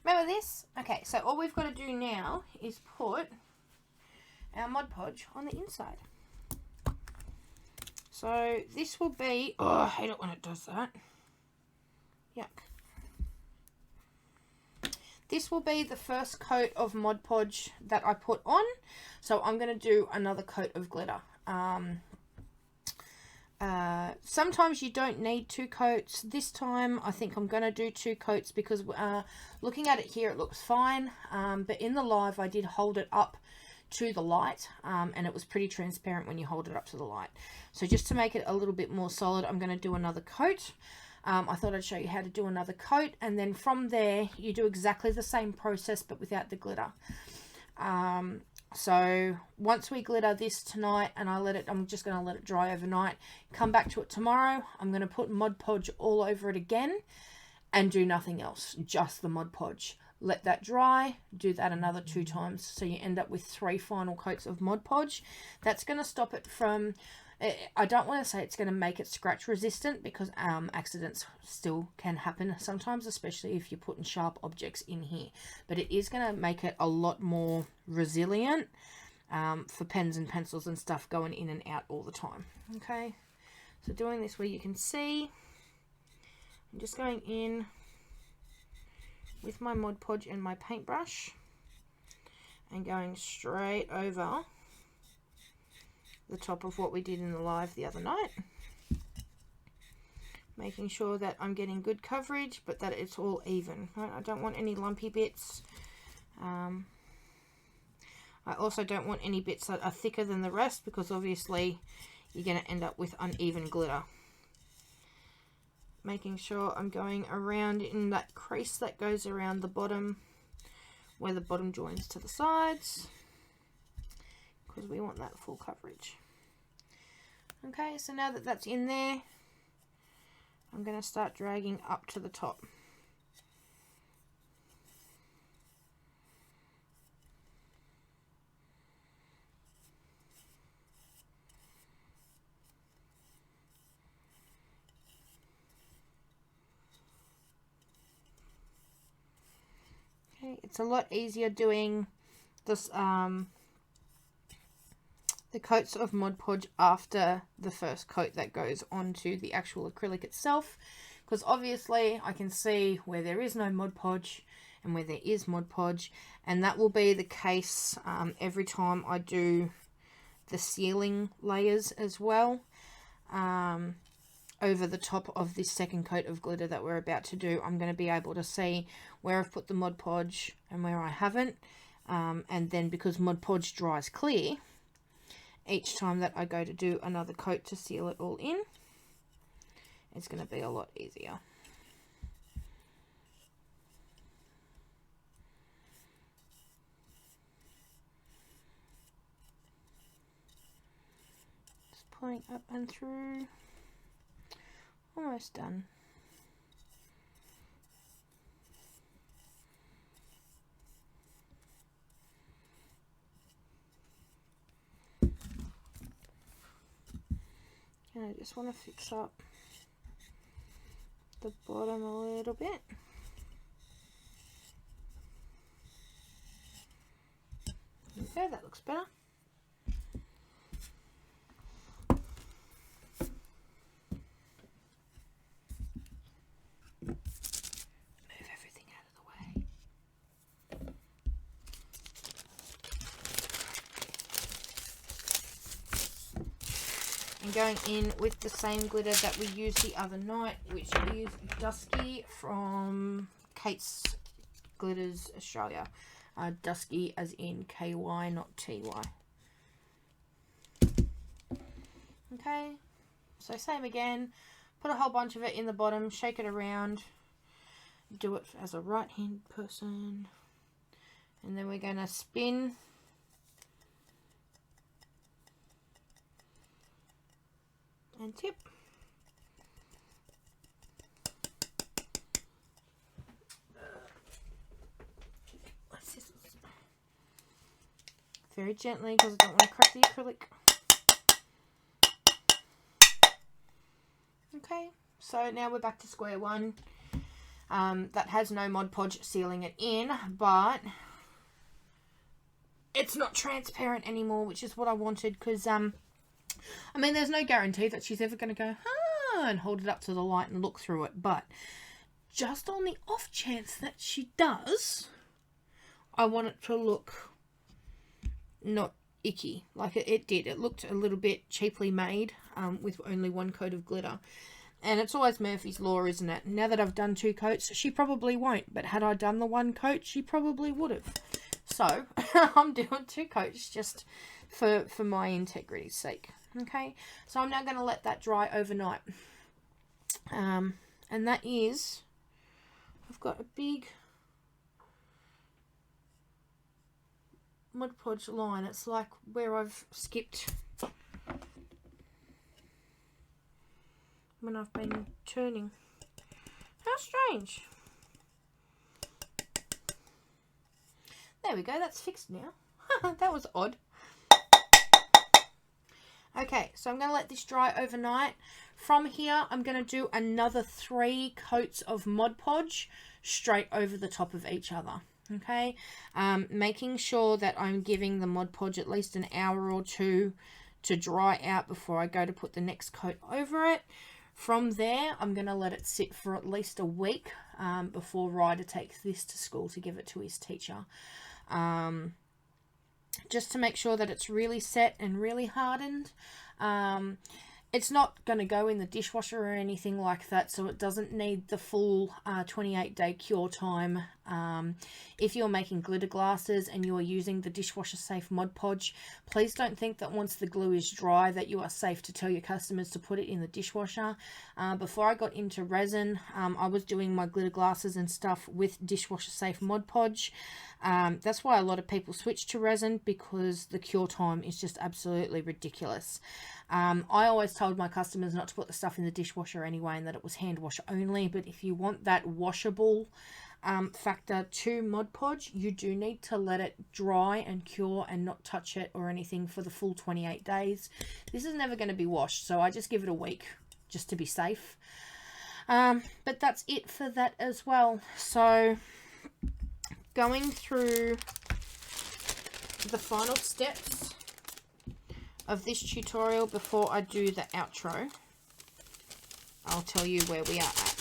Remember this? Okay, so all we've got to do now is put our Mod Podge on the inside. So this will be... Oh, I hate it when it does that. Yuck. This will be the first coat of Mod Podge that I put on. So I'm going to do another coat of glitter. Sometimes you don't need 2 coats. This time I think I'm going to do 2 coats because looking at it here it looks fine. But in the live I did hold it up to the light and it was pretty transparent when you hold it up to the light. So just to make it a little bit more solid, I'm going to do another coat. I thought I'd show you how to do another coat, and then from there you do exactly the same process but without the glitter. So once we glitter this tonight and I'm just going to let it dry overnight, come back to it tomorrow, I'm going to put Mod Podge all over it again and do nothing else, just the Mod Podge. Let that dry, do that another 2 times, so you end up with 3 final coats of Mod Podge. That's going to stop it from... I don't want to say it's going to make it scratch resistant because accidents still can happen sometimes, especially if you're putting sharp objects in here. But it is going to make it a lot more resilient for pens and pencils and stuff going in and out all the time. Okay, so doing this where you can see, I'm just going in with my Mod Podge and my paintbrush and going straight over the top of what we did in the live the other night, making sure that I'm getting good coverage but that it's all even, right? I don't want any lumpy bits. I also don't want any bits that are thicker than the rest, because obviously you're going to end up with uneven glitter. Making sure I'm going around in that crease that goes around the bottom, where the bottom joins to the sides, because we want that full coverage. Okay, so now that that's in there, I'm going to start dragging up to the top. Okay, it's a lot easier doing this the coats of Mod Podge after the first coat that goes onto the actual acrylic itself, because obviously I can see where there is no Mod Podge and where there is Mod Podge, and that will be the case every time I do the sealing layers as well, over the top of this second coat of glitter that we're about to do. I'm going to be able to see where I've put the Mod Podge and where I haven't, and then because Mod Podge dries clear, each time that I go to do another coat to seal it all in, it's going to be a lot easier. Just pulling up and through. Almost done. And I just want to fix up the bottom a little bit. Okay, that looks better. Move everything out of the way. And going in with the same glitter that we used the other night, which is Dusky from Kate's Glitters Australia. Dusky as in KY, not TY. Okay, so same again. Put a whole bunch of it in the bottom, shake it around. Do it as a right-handed person. And then we're going to spin. And tip. Very gently, because I don't want to crack the acrylic. Okay, so now we're back to square one. That has no Mod Podge sealing it in, but it's not transparent anymore, which is what I wanted, because I mean, there's no guarantee that she's ever going to go, and hold it up to the light and look through it. But just on the off chance that she does, I want it to look not icky like it did. It looked a little bit cheaply made with only one coat of glitter. And it's always Murphy's Law, isn't it? Now that I've done 2 coats, she probably won't. But had I done the 1 coat, she probably would have. So, I'm doing 2 coats just for my integrity's sake. Okay, so I'm now going to let that dry overnight. And that is, I've got a big Mod Podge line. It's like where I've skipped when I've been turning. How strange. There we go, that's fixed now. That was odd. Okay, so I'm going to let this dry overnight. From here, I'm going to do another 3 coats of Mod Podge straight over the top of each other. Okay, making sure that I'm giving the Mod Podge at least an hour or 2 to dry out before I go to put the next coat over it. From there, I'm going to let it sit for at least a week before Ryder takes this to school to give it to his teacher. Just to make sure that it's really set and really hardened. It's not going to go in the dishwasher or anything like that, so it doesn't need the full 28-day cure time If you're making glitter glasses and you're using the dishwasher safe Mod Podge, please don't think that once the glue is dry that you are safe to tell your customers to put it in the dishwasher. Before I got into resin, I was doing my glitter glasses and stuff with dishwasher safe Mod Podge. That's why a lot of people switch to resin, because the cure time is just absolutely ridiculous. I always told my customers not to put the stuff in the dishwasher anyway, and that it was hand wash only. But if you want that washable factor to Mod Podge, you do need to let it dry and cure and not touch it or anything for the full 28 days. This is never going to be washed, so I just give it a week just to be safe. But that's it for that as well. So going through the final steps of this tutorial before I do the outro, I'll tell you where we are at.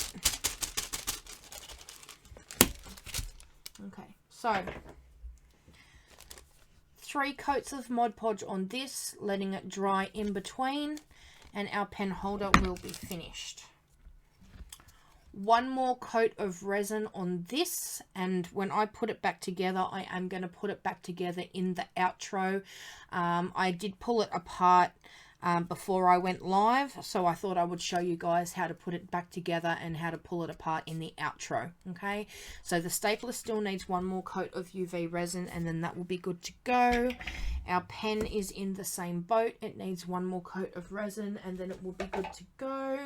Okay, so 3 coats of Mod Podge on this, letting it dry in between, and our pen holder will be finished. 1 more coat of resin on this, and when I put it back together, I am going to put it back together in the outro. I did pull it apart before I went live, so I thought I would show you guys how to put it back together and how to pull it apart in the outro. Okay, so the stapler still needs 1 more coat of UV resin, and then that will be good to go. Our pen is in the same boat. It needs 1 more coat of resin, and then it will be good to go.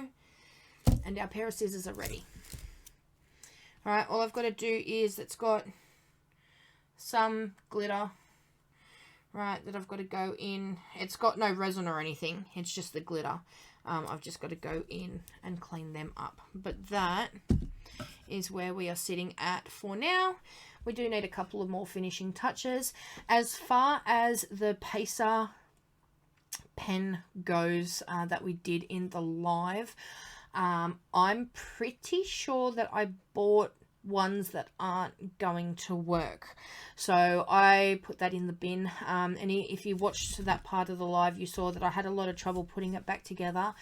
And our pair of scissors are ready. Alright, all I've got to do is, it's got some glitter, right, that I've got to go in. It's got no resin or anything, it's just the glitter. I've just got to go in and clean them up. But that is where we are sitting at for now. We do need a couple of more finishing touches. As far as the Pacer pen goes that we did in the live, I'm pretty sure that I bought ones that aren't going to work, so I put that in the bin. And if you watched that part of the live, you saw that I had a lot of trouble putting it back together.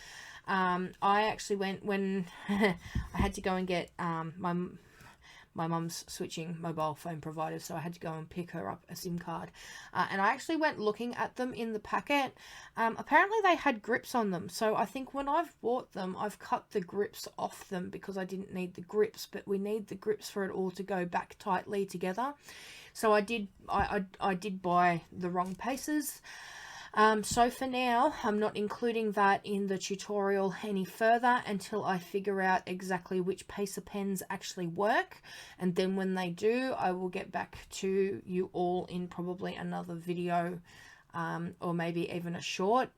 I actually went, when I had to go and get my mum's switching mobile phone providers, so I had to go and pick her up a SIM card, and I actually went looking at them in the packet. Apparently they had grips on them, so I think when I've bought them, I've cut the grips off them because I didn't need the grips, but we need the grips for it all to go back tightly together. So I did buy the wrong Pacers. So for now, I'm not including that in the tutorial any further until I figure out exactly which Pacer pens actually work. And then when they do, I will get back to you all in probably another video, or maybe even a short,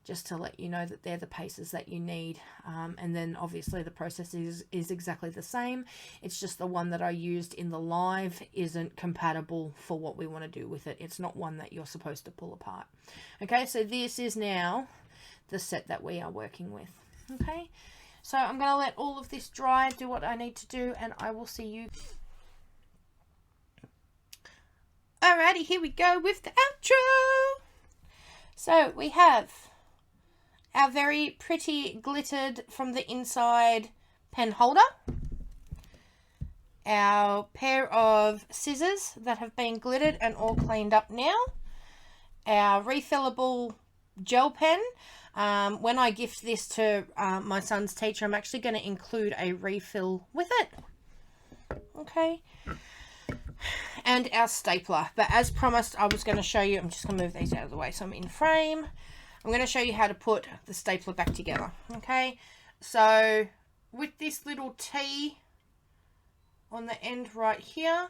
just to let you know that they're the Pacers that you need. And then obviously the process is exactly the same. It's just the one that I used in the live isn't compatible for what we want to do with it. It's not one that you're supposed to pull apart. Okay, so this is now the set that we are working with. Okay, so I'm going to let all of this dry, do what I need to do, and I will see you. Alrighty, here we go with the outro. So we have our very pretty glittered from the inside pen holder, our pair of scissors that have been glittered and all cleaned up now, our refillable gel pen. When I gift this to my son's teacher, I'm actually going to include a refill with it. Okay. And our stapler. But as promised, I was going to show you, I'm just going to move these out of the way so I'm in frame. I'm going to show you how to put the stapler back together. Okay, so with this little T on the end right here,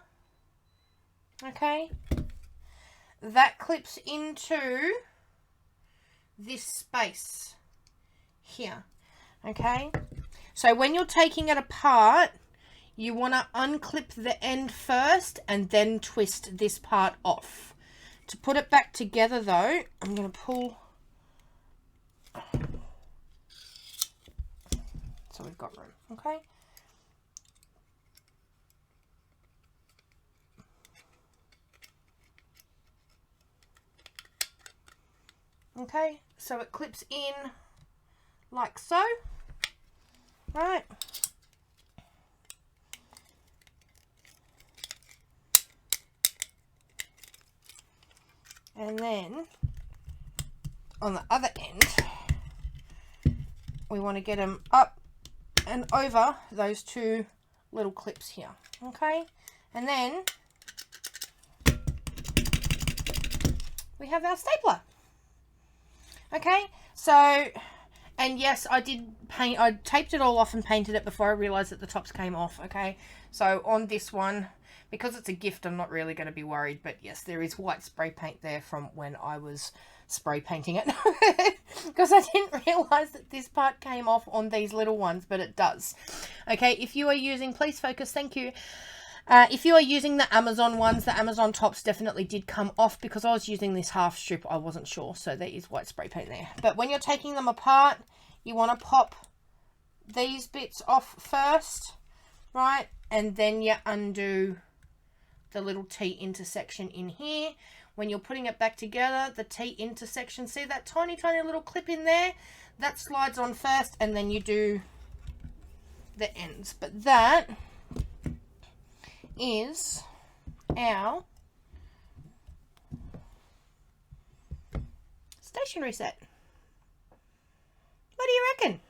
okay, that clips into this space here. Okay, so when you're taking it apart, you want to unclip the end first and then twist this part off. To put it back together though, I'm going to pull, so we've got room. Okay, okay, so it clips in like so, right? And then on the other end, we want to get them up and over those two little clips here. Okay, and then we have our stapler. Okay, so, and yes, I did paint, I taped it all off and painted it before I realized that the tops came off. Okay, so on this one, because it's a gift, I'm not really going to be worried, but yes, there is white spray paint there from when I was spray painting it, because I didn't realize that this part came off on these little ones, but it does. Okay, if you are using, please focus, thank you. If you are using the Amazon ones, the Amazon tops definitely did come off, because I was using this half strip, I wasn't sure, so there is white spray paint there. But when you're taking them apart, you want to pop these bits off first, right, and then you undo the little T intersection in here. When you're putting it back together, the T intersection, see that tiny little clip in there, that slides on first, and then you do the ends. But that is our stationery set. What do you reckon?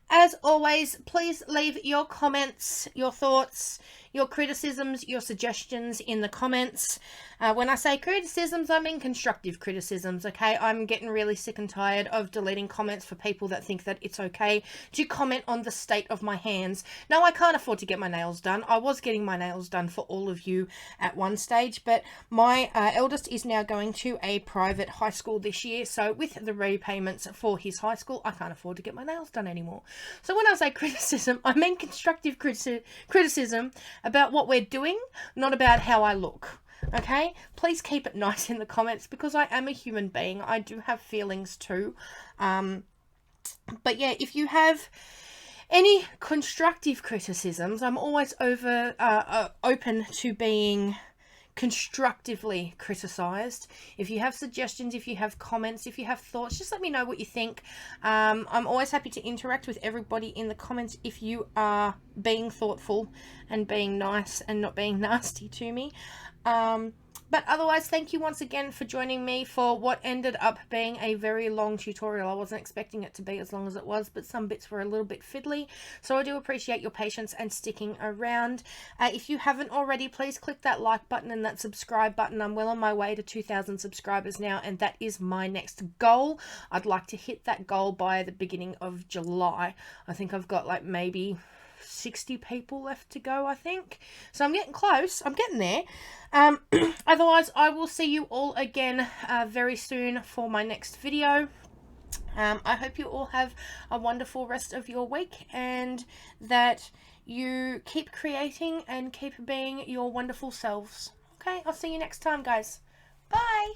As always, please leave your comments, your thoughts, your criticisms, your suggestions in the comments. When I say criticisms, I mean constructive criticisms, okay? I'm getting really sick and tired of deleting comments for people that think that it's okay to comment on the state of my hands. No, I can't afford to get my nails done. I was getting my nails done for all of you at one stage, but my eldest is now going to a private high school this year, so with the repayments for his high school, I can't afford to get my nails done anymore. So when I say criticism, I mean constructive criticism about what we're doing, not about how I look. Okay, please keep it nice in the comments, because I am a human being. I do have feelings too. But yeah, if you have any constructive criticisms, I'm always open to being constructively criticized. If you have suggestions, if you have comments, if you have thoughts, just let me know what you think. I'm always happy to interact with everybody in the comments if you are being thoughtful and being nice and not being nasty to me. But otherwise, thank you once again for joining me for what ended up being a very long tutorial. I wasn't expecting it to be as long as it was, but some bits were a little bit fiddly. So I do appreciate your patience and sticking around. If you haven't already, please click that like button and that subscribe button. I'm well on my way to 2,000 subscribers now, and that is my next goal. I'd like to hit that goal by the beginning of July. I think I've got like maybe 60 people left to go, I think. So I'm getting close. I'm getting there. Otherwise, I will see you all again very soon for my next video. I hope you all have a wonderful rest of your week, and that you keep creating and keep being your wonderful selves. Okay, I'll see you next time, guys. Bye!